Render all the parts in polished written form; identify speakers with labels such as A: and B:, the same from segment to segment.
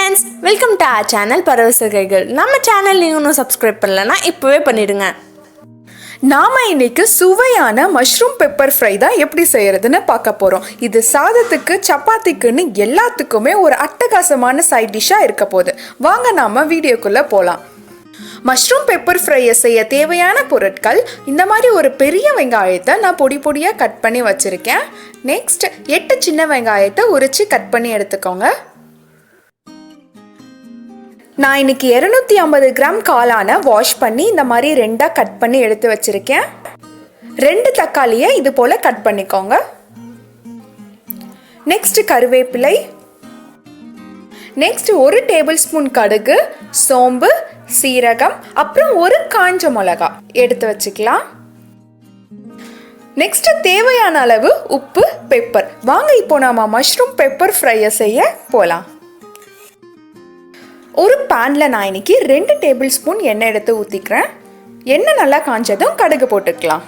A: friends, welcome to our channel PARAVASA KAIGAL. நம்ம channel நீங்க இன்னும் சப்ஸ்கிரைப் பண்ணலனா இப்பவே பண்ணிடுங்க.
B: நாம இன்னைக்கு சுவையான மஷ்ரூம் பெப்பர் ஃப்ரை தான் எப்படி செய்யறதுன்னு பார்க்க போறோம். இது சாதத்துக்கு சப்பாத்திக்குன்னு எல்லாத்துக்குமே ஒரு அட்டகாசமான சைட் டிஷ்ஷா இருக்க போகுது. வாங்க நாம வீடியோக்குள்ள போலாம். மஷ்ரூம் பெப்பர் ஃப்ரையை செய்ய தேவையான பொருட்கள் இந்த மாதிரி ஒரு பெரிய வெங்காயத்தை நான் பொடி பொடியாக கட் பண்ணி வச்சுருக்கேன். நெக்ஸ்ட் 8 சின்ன வெங்காயத்தை உரித்து கட் பண்ணி எடுத்துக்கோங்க. நான் இன்னைக்கு 250 கிராம் காளானை வாஷ் பண்ணி இந்த மாதிரி 2ஆக கட் பண்ணி எடுத்து வச்சுருக்கேன். 2 தக்காளியை இது போல் கட் பண்ணிக்கோங்க. நெக்ஸ்ட் கருவேப்பிலை, நெக்ஸ்ட் 1 டேபிள் ஸ்பூன் கடுகு, சோம்பு, சீரகம், அப்புறம் 1 காஞ்ச மிளகா எடுத்து வச்சுக்கலாம். நெக்ஸ்ட் தேவையான அளவு உப்பு, பெப்பர். வாங்க இப்போ நாம மஷ்ரூம் பெப்பர் ஃப்ரையை செய்ய போகலாம். ஒரு பேனில் நான் இன்னைக்கு 2 டேபிள் ஸ்பூன் எண்ணெய் எடுத்து ஊற்றிக்கிறேன். எண்ணெய் நல்லா காஞ்சதும் கடுகு போட்டுக்கலாம்.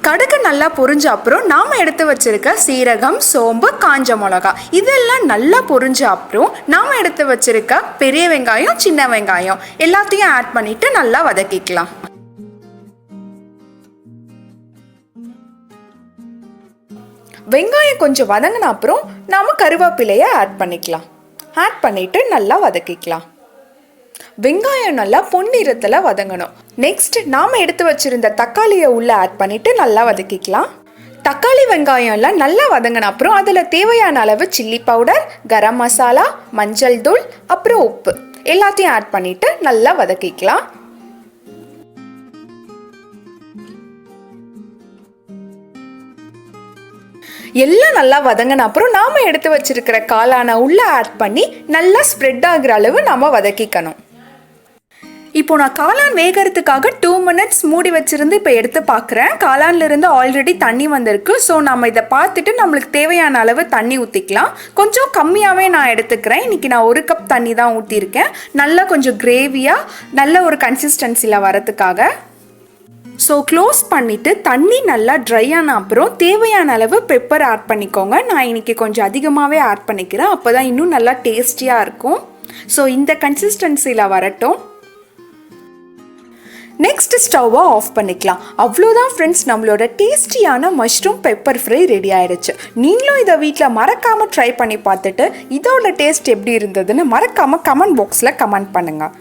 B: கடுகு நல்லா பொரிஞ்ச அப்புறம் நாம் எடுத்து வச்சிருக்க சீரகம், சோம்பு, காஞ்ச மிளகா இதெல்லாம் நல்லா பொரிஞ்ச அப்புறம் நாம் எடுத்து வச்சிருக்க பெரிய வெங்காயம், சின்ன வெங்காயம் எல்லாத்தையும் ஆட் பண்ணிட்டு நல்லா வதக்கிக்கலாம். வெங்காயம் கொஞ்சம் வதங்கின அப்புறம் நாம் கருவேப்பிலையை ஆட் பண்ணிக்கலாம். ஆட் பண்ணிட்டு நல்லா வதக்கிக்கலாம். வெங்காயம் நல்லா பொன்னிறத்தில் வதங்கணும். நெக்ஸ்ட் நாம் எடுத்து வச்சிருந்த தக்காளியை உள்ள ஆட் பண்ணிட்டு நல்லா வதக்கிக்கலாம். தக்காளி வெங்காயம் எல்லாம் நல்லா வதங்கின அப்புறம் அதில் தேவையான அளவு சில்லி பவுடர், கரம் மசாலா, மஞ்சள் தூள், அப்புறம் உப்பு எல்லாத்தையும் ஆட் பண்ணிட்டு நல்லா வதக்கிக்கலாம். எல்லாம் நல்லா வதங்கின அப்புறம் நாம எடுத்து வச்சிருக்கிற காளானை உள்ள ஆட் பண்ணி நல்லா ஸ்ப்ரெட் ஆகுற அளவு நாம வதக்கிக்கணும். இப்போ நான் காளான் வேகிறதுக்காக 2 மினிட்ஸ் மூடி வச்சிருந்து இப்போ எடுத்து பார்க்குறேன். காளான்ல இருந்து ஆல்ரெடி தண்ணி வந்திருக்கு. ஸோ நம்ம இதை பார்த்துட்டு நம்மளுக்கு தேவையான அளவு தண்ணி ஊற்றிக்கலாம். கொஞ்சம் கம்மியாகவே நான் எடுத்துக்கிறேன். இன்னைக்கு நான் 1 கப் தண்ணி தான் ஊற்றிருக்கேன். நல்லா கொஞ்சம் கிரேவியாக நல்ல ஒரு கன்சிஸ்டன்சியில் வரதுக்காக. ஸோ க்ளோஸ் பண்ணிவிட்டு தண்ணி நல்லா ட்ரை ஆன அப்புறம் தேவையான அளவு பெப்பர் ஆட் பண்ணிக்கோங்க. நான் இன்றைக்கி கொஞ்சம் அதிகமாகவே ஆட் பண்ணிக்கிறேன். அப்போ தான் இன்னும் நல்லா டேஸ்டியாக இருக்கும். ஸோ இந்த கன்சிஸ்டன்சியில் வரட்டும். நெக்ஸ்ட் ஸ்டவ்வை ஆஃப் பண்ணிக்கலாம். அவ்வளோதான் ஃப்ரெண்ட்ஸ், நம்மளோட டேஸ்டியான மஷ்ரூம் பெப்பர் ஃப்ரை ரெடி ஆயிடுச்சு. நீங்களும் இதை வீட்டில் மறக்காமல் ட்ரை பண்ணி பார்த்துட்டு இதோட டேஸ்ட் எப்படி இருந்ததுன்னு மறக்காமல் கமெண்ட் பாக்ஸில் கமெண்ட் பண்ணுங்கள்.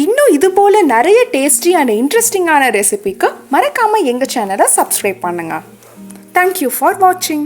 B: இன்னும் இது போல் நிறைய டேஸ்டியான இன்ட்ரெஸ்டிங்கான ரெசிபிக்கு மறக்காமல் எங்கள் சேனலை சப்ஸ்கிரைப் பண்ணுங்கள். தேங்க்யூ ஃபார் வாட்சிங்.